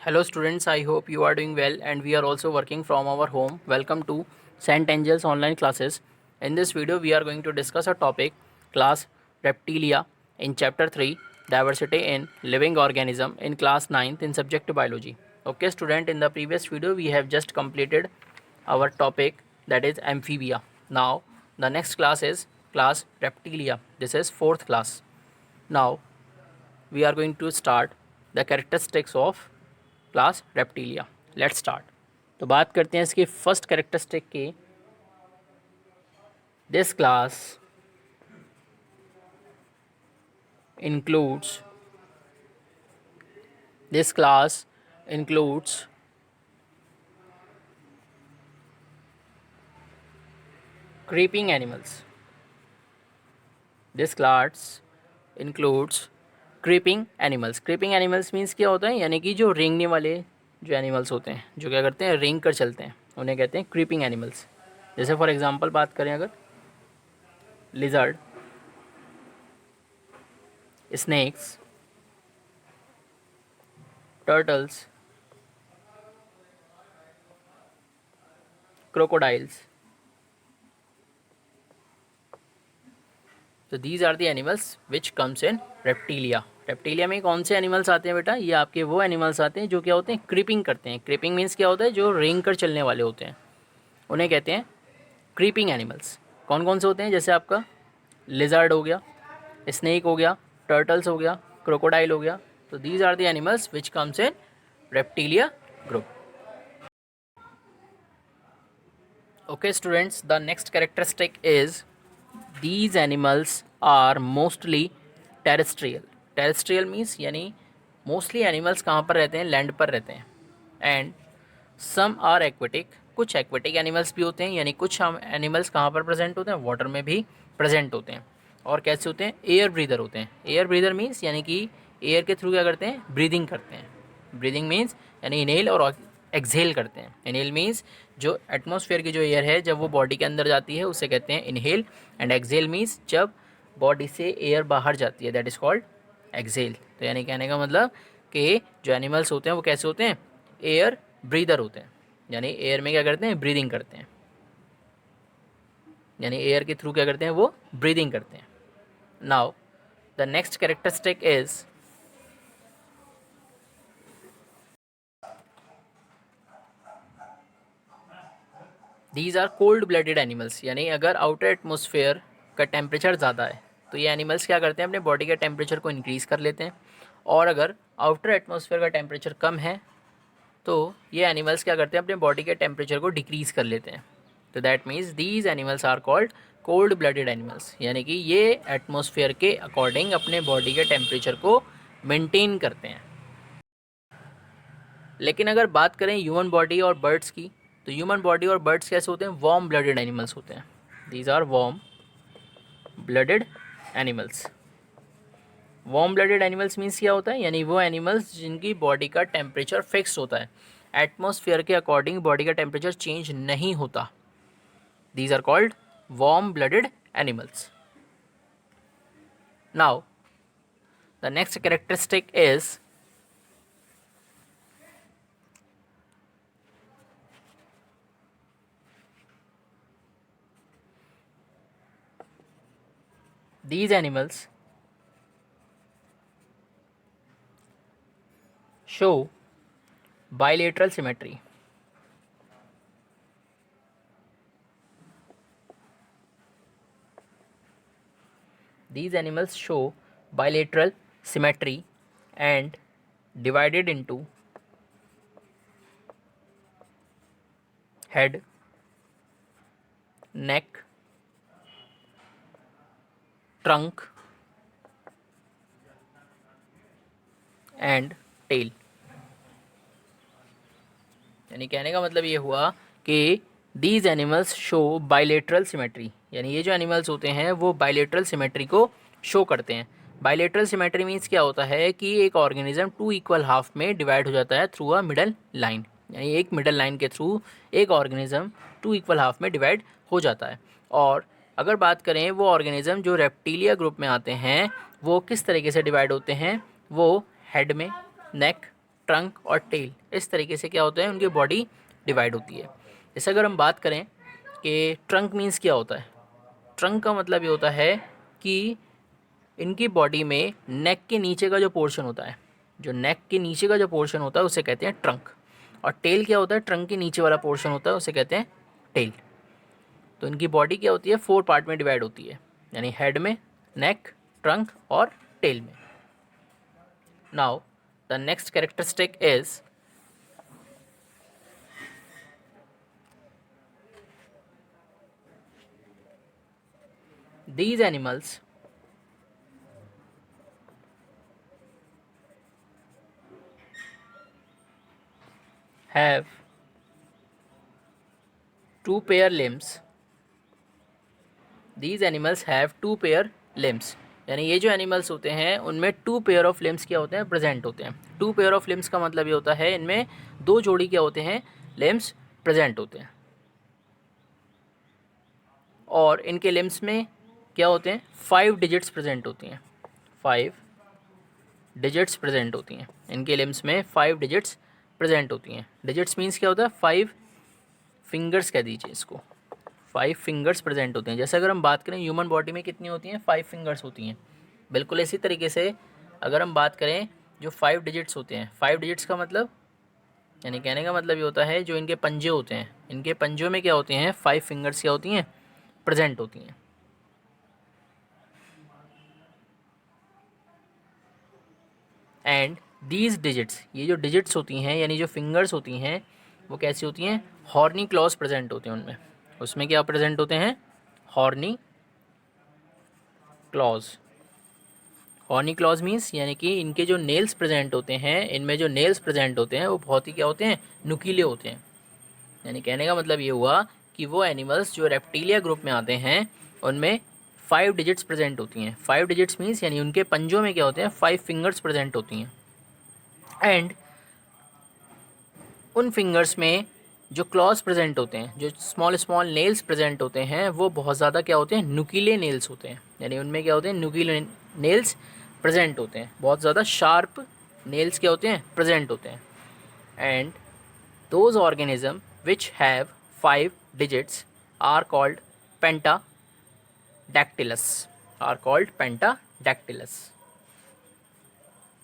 Hello students, I hope you are doing well and we are also working from our home. Welcome to St. Angel's online classes. In this video we are going to discuss a topic class Reptilia in chapter 3 diversity in living organism in class 9th in subject biology. Okay student, in the previous video we have just completed our topic, that is amphibia. Now the next class is class Reptilia. This is 4th class. Now we are going to start the characteristics of class reptilia. Let's start. तो बात करते हैं इसकी first characteristic की. This class includes creeping animals. This class includes creeping animals. Creeping animals means क्या होता है, यानी कि जो रेंगने वाले जो एनिमल्स होते हैं, जो क्या करते हैं, रेंग कर चलते हैं, उन्हें कहते हैं क्रीपिंग एनिमल्स. जैसे फॉर एग्जांपल बात करें अगर लिजर्ड, स्नेक्स, टर्टल्स, क्रोकोडाइल्स. तो these are the animals which comes in reptilia. Reptilia में कौन से एनिमल्स आते हैं बेटा? ये आपके वो एनिमल्स आते हैं जो क्या होते हैं, क्रीपिंग करते हैं. क्रीपिंग मीन्स क्या होता है, जो रेंग कर चलने वाले होते हैं, उन्हें कहते हैं क्रीपिंग एनिमल्स. कौन कौन से होते हैं? जैसे आपका लिजर्ड हो गया, स्नेक हो गया, टर्टल्स हो गया, क्रोकोडाइल हो गया. तो these are the animals which comes in reptilia group. Okay students, the next characteristic is these animals are mostly terrestrial. terrestrial means यानी मोस्टली एनिमल्स कहाँ पर रहते हैं, लैंड पर रहते हैं. एंड सम आर एक्वेटिक, कुछ एक्वेटिक एनिमल्स भी होते हैं, यानी कुछ हम एनिमल्स कहाँ पर प्रेजेंट होते हैं, वाटर में भी प्रेजेंट होते हैं. और कैसे होते हैं? एयर ब्रीदर होते हैं. एयर ब्रीदर मीन्स यानी कि एयर के थ्रू क्या करते हैं, ब्रीदिंग करते हैं. ब्रीदिंग मीन्स यानी इनहेल और एक्सहेल करते हैं. इनहेल मीन्स जो एटमॉस्फेयर की जो एयर है जब वो बॉडी के अंदर जाती है उसे कहते हैं इनहेल. एंड एक्सहेल मीन्स जब बॉडी से एयर बाहर जाती है, दैट इज़ कॉल्ड एक्सहेल. तो यानी कहने का मतलब कि जो एनिमल्स होते हैं वो कैसे होते हैं, एयर ब्रीदर होते हैं. यानी एयर में क्या करते हैं, ब्रीदिंग करते हैं. यानी एयर के थ्रू क्या करते हैं, वो ब्रीदिंग करते हैं. Now the next characteristic is these are cold blooded animals. यानी अगर आउटर एटमोसफेयर का टेम्परेचर ज़्यादा है तो ये एनिमल्स क्या करते हैं, अपने बॉडी के टेम्परेचर को इंक्रीज़ कर लेते हैं. और अगर आउटर एटमोसफेयर का टेम्परेचर कम है तो ये एनिमल्स क्या करते हैं, अपने बॉडी के टेम्परेचर को डिक्रीज़ कर लेते हैं. तो that means these animals are called cold blooded animals. यानी कि ये एटमोसफेयर के अकॉर्डिंग अपने बॉडी के टेम्परेचर को मेंटेन करते हैं. लेकिन अगर बात करें ह्यूमन बॉडी और बर्ड्स की, तो ह्यूमन बॉडी और बर्ड्स कैसे होते हैं, वार्म ब्लडेड एनिमल्स होते हैं. These are warm blooded animals. Warm blooded animals means क्या होता है, यानी वो एनिमल्स जिनकी बॉडी का टेम्परेचर फिक्स होता है, एटमॉस्फेयर के अकॉर्डिंग बॉडी का टेम्परेचर चेंज नहीं होता. These are called warm blooded animals. Now the next characteristic is these animals show bilateral symmetry. These animals show bilateral symmetry and divided into head, neck, trunk and tail. यानी कहने का मतलब ये हुआ कि these animals show bilateral symmetry. यानी ये जो एनिमल्स होते हैं वो बाइलेटरल सिमेट्री को शो करते हैं. बाइलेटरल सिमेट्री मीन्स क्या होता है कि एक ऑर्गेनिज्म टू इक्वल हाफ में डिवाइड हो जाता है थ्रू अ मिडल लाइन. यानी एक मिडल लाइन के थ्रू एक ऑर्गेनिज्म टू इक्वल हाफ में डिवाइड हो जाता है. और अगर बात करें वो ऑर्गेनिज्म जो रेप्टिलिया ग्रुप में आते हैं वो किस तरीके से डिवाइड होते हैं, वो हेड में, नेक, ट्रंक और टेल, इस तरीके से क्या होता है उनकी बॉडी डिवाइड होती है। जैसे अगर हम बात करें कि ट्रंक मीन्स क्या होता है, ट्रंक का मतलब ये होता है कि इनकी बॉडी में नेक के नीचे का जो पोर्शन होता है, जो नेक के नीचे का जो पोर्शन होता है उसे कहते हैं ट्रंक। और टेल क्या होता है, ट्रंक के नीचे वाला पोर्शन होता है उसे कहते हैं टेल। तो इनकी बॉडी क्या होती है, 4 पार्ट में डिवाइड होती है, यानी हेड में, नेक, ट्रंक और टेल में। Now the next characteristic is these animals have 2 pair limbs। these animals have 2 pair limbs, यानी ये जो एनिमल्स होते हैं उनमें 2 पेयर ऑफ लिम्स क्या होते हैं, प्रेजेंट होते हैं। 2 पेयर ऑफ लिम्स का मतलब ये होता है इनमें 2 जोड़ी क्या होते हैं, लिम्स प्रेजेंट होते हैं। और इनके लिम्स में क्या होते हैं, 5 डिजिट्स प्रेजेंट होती हैं, 5 डिजिट्स प्रेजेंट होती हैं। इनके लिम्स में 5 डिजिट्स प्रेजेंट होती हैं। डिजिट्स मीन्स क्या होता है, 5 फिंगर्स कह दीजिए इसको, 5 फिंगर्स प्रेजेंट होते हैं। जैसे अगर हम बात करें ह्यूमन बॉडी में कितनी होती हैं, 5 फिंगर्स होती हैं। बिल्कुल इसी तरीके से अगर हम बात करें जो 5 डिजिट्स होते हैं, 5 डिजिट्स का मतलब यानी कहने का मतलब ये होता है जो इनके पंजे होते हैं, इनके पंजों में क्या होते हैं, 5 फिंगर्स क्या होती हैं, प्रेजेंट होती हैं। एंड दीज डिजिट्स, ये जो डिजिट्स होती हैं यानी जो फिंगर्स होती हैं वो कैसी होती हैं, हॉर्नी क्लॉज प्रेजेंट होते हैं उनमें। उसमें क्या प्रेजेंट होते हैं, horny clause. Horny clause means यानी कि इनके जो नेल्स प्रेजेंट होते हैं, इनमें जो नेल्स प्रेजेंट होते हैं वो बहुत ही क्या होते हैं, नुकीले होते हैं। यानी कहने का मतलब ये हुआ कि वो एनिमल्स जो रेप्टिलिया ग्रुप में आते हैं उनमें 5 डिजिट्स प्रेजेंट होती हैं। 5 डिजिट्स मीन्स यानी उनके पंजों में क्या होते हैं, 5 फिंगर्स प्रेजेंट होती हैं। एंड उन फिंगर्स में जो क्लॉज प्रेजेंट होते हैं, जो स्मॉल स्मॉल नेल्स प्रेजेंट होते हैं वो बहुत ज़्यादा क्या होते हैं, नुकीले नेल्स होते हैं। यानी उनमें क्या होते हैं, नुकीले नेल्स प्रेजेंट होते हैं, बहुत ज़्यादा शार्प नेल्स क्या होते हैं, प्रेजेंट होते हैं। And those organism which have 5 digits are called pentadactylous, are called pentadactylous.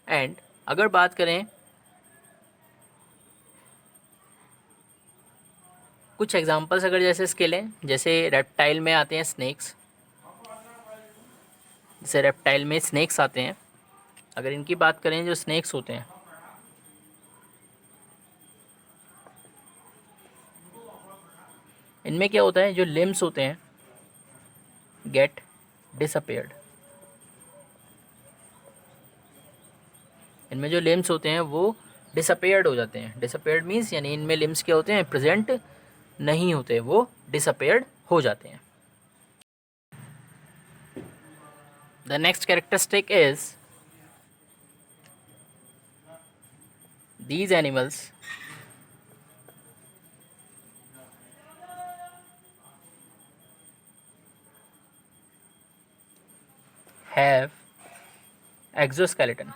And अगर बात करें कुछ एग्जांपल्स अगर जैसे इसके लें, जैसे रेप्टाइल में आते हैं स्नेक्स, जैसे रेप्टाइल में स्नेक्स आते हैं। अगर इनकी बात करें जो स्नेक्स होते हैं, इनमें क्या होता है, जो लिम्स होते हैं गेट डिसअपेयर्ड। इनमें जो लिम्स होते हैं वो डिसअपेयर्ड हो जाते हैं। डिसअपेयर्ड मीन्स यानी इनमें लिम्स क्या होते हैं, प्रेजेंट नहीं होते, वो डिसअपेयर्ड हो जाते हैं। The next characteristic is these animals have exoskeleton।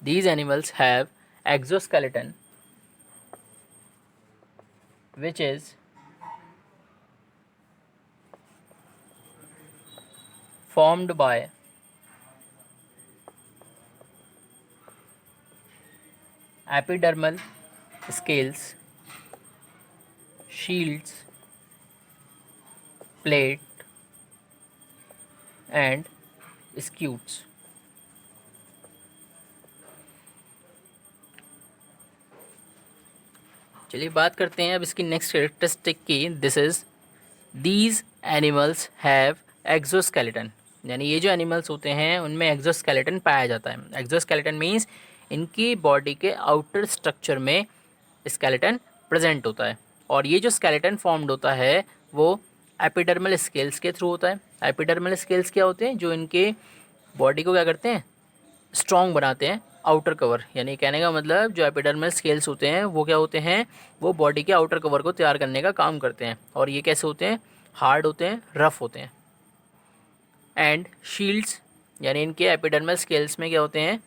these animals have exoskeleton which is formed by epidermal scales, shields, plate and scutes। चलिए बात करते हैं अब इसकी नेक्स्ट कैरेक्टरिस्टिक की। This is these animals have exoskeleton, यानी ये जो एनिमल्स होते हैं उनमें एक्सोस्केलेटन पाया जाता है। एक्सोस्केलेटन मीन्स इनकी बॉडी के आउटर स्ट्रक्चर में स्केलेटन प्रेजेंट होता है। और ये जो स्केलेटन फॉर्म्ड होता है वो एपिडर्मल स्केल्स के थ्रू होता है। एपिडर्मल स्केल्स क्या होते हैं, जो इनके बॉडी को क्या करते हैं, स्ट्रॉन्ग बनाते हैं, आउटर कवर। यानी कहने का मतलब जो एपिडर्मल स्केल्स होते हैं वो क्या होते हैं, वो बॉडी के आउटर कवर को तैयार करने का काम करते हैं। और ये कैसे होते हैं, हार्ड होते हैं, रफ होते हैं। एंड शील्ड्स, यानी इनके एपिडर्मल स्केल्स में क्या होते हैं,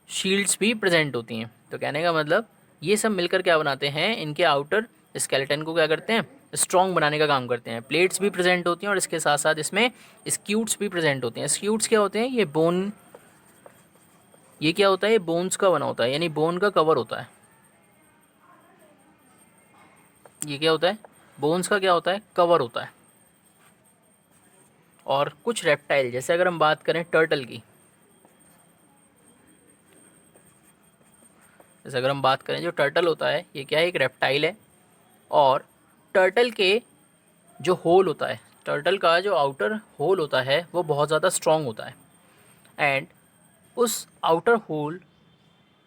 शील्ड्स भी प्रेजेंट होती हैं। तो कहने का मतलब ये सब मिलकर क्या बनाते हैं, इनके आउटर स्केलेटन को क्या करते हैं, स्ट्रॉन्ग बनाने का काम करते हैं। प्लेट्स भी प्रेजेंट होती हैं और इसके साथ साथ इसमें स्क्यूट्स भी प्रेजेंट होते हैं। स्क्यूट्स क्या होते हैं, ये बोन, ये क्या होता है, ये बोन्स का बना होता है, यानी बोन का कवर होता है। ये क्या होता है, बोन्स का क्या होता है, कवर होता है। और कुछ रेप्टाइल, जैसे अगर हम बात करें टर्टल की, जैसे अगर हम बात करें जो टर्टल होता है, ये क्या है, एक रेप्टाइल है। और टर्टल के जो होल होता है, टर्टल का जो आउटर होल होता है वो बहुत ज़्यादा स्ट्रॉन्ग होता है। एंड उस आउटर होल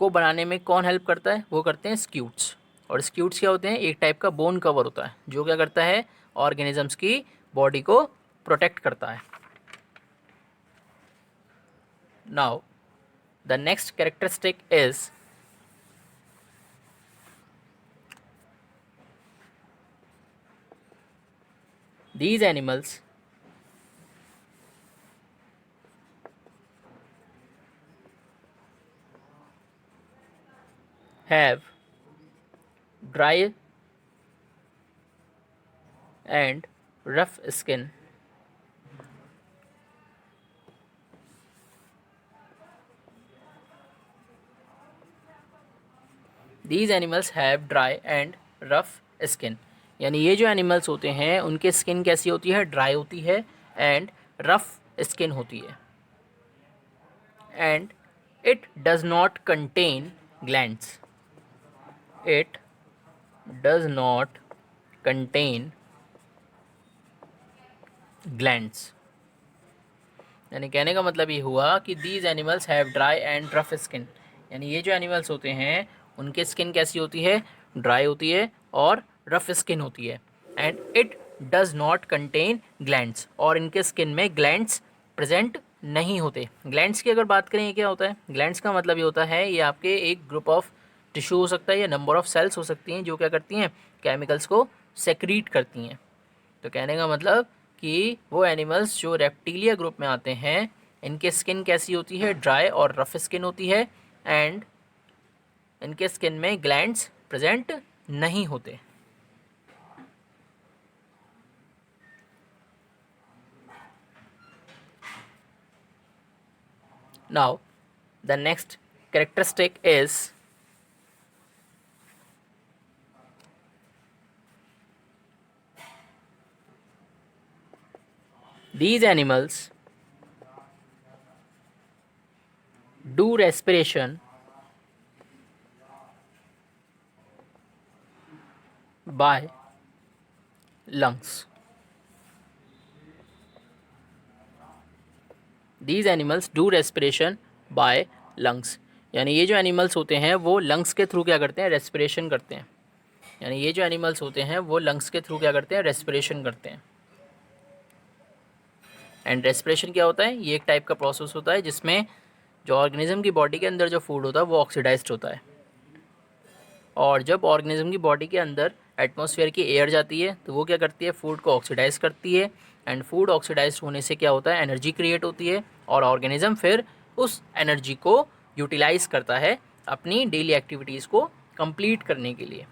को बनाने में कौन हेल्प करता है, वो करते हैं स्क्यूट्स। और स्क्यूट्स क्या होते हैं, एक टाइप का बोन कवर होता है जो क्या करता है, ऑर्गेनिजम्स की बॉडी को प्रोटेक्ट करता है। Now the next characteristic is these animals have dry and rough skin. These animals have dry and rough skin. यानी ये जो एनिमल्स होते हैं उनके स्किन कैसी होती है, ड्राई होती है एंड रफ स्किन होती है। And it does not contain glands, it does not contain glands. यानी कहने का मतलब ये हुआ कि these animals have dry and rough skin, यानी ये जो एनिमल्स होते हैं उनके स्किन कैसी होती है, ड्राई होती है और रफ स्किन होती है। And it does not contain glands, और इनके स्किन में ग्लैंड्स प्रेजेंट नहीं होते। ग्लैंड्स की अगर बात करें, ये क्या होता है, ग्लैंड्स का मतलब ये होता है, ये आपके एक ग्रुप ऑफ टिश्यू हो सकता है या नंबर ऑफ सेल्स हो सकती हैं जो क्या करती हैं, केमिकल्स को सेक्रीट करती हैं। तो कहने का मतलब कि वो एनिमल्स जो रेप्टिलिया ग्रुप में आते हैं इनके स्किन कैसी होती है, ड्राई और रफ स्किन होती है एंड इनके स्किन में ग्लैंड्स प्रेजेंट नहीं होते। Now the next characteristic is these animals do respiration by lungs. These animals do respiration by lungs. यानी ये जो एनिमल्स होते हैं वो लंग्स के थ्रू क्या करते हैं, रेस्पिरेशन करते हैं। यानी ये जो एनिमल्स होते हैं वो लंग्स के थ्रू क्या करते हैं, रेस्पिरेशन करते हैं। एंड रेस्पिरेशन क्या होता है, ये एक टाइप का प्रोसेस होता है जिसमें जो ऑर्गेनिज्म की बॉडी के अंदर जो फूड होता है वो ऑक्सीडाइज्ड होता है। और जब ऑर्गेनिज्म की बॉडी के अंदर एटमॉस्फेयर की एयर जाती है तो वो क्या करती है, फूड को ऑक्सीडाइज करती है। एंड फूड ऑक्सीडाइज होने से क्या होता है, एनर्जी क्रिएट होती है और ऑर्गेनिज्म फिर उस एनर्जी को यूटिलाइज करता है अपनी डेली एक्टिविटीज़ को कंप्लीट करने के लिए।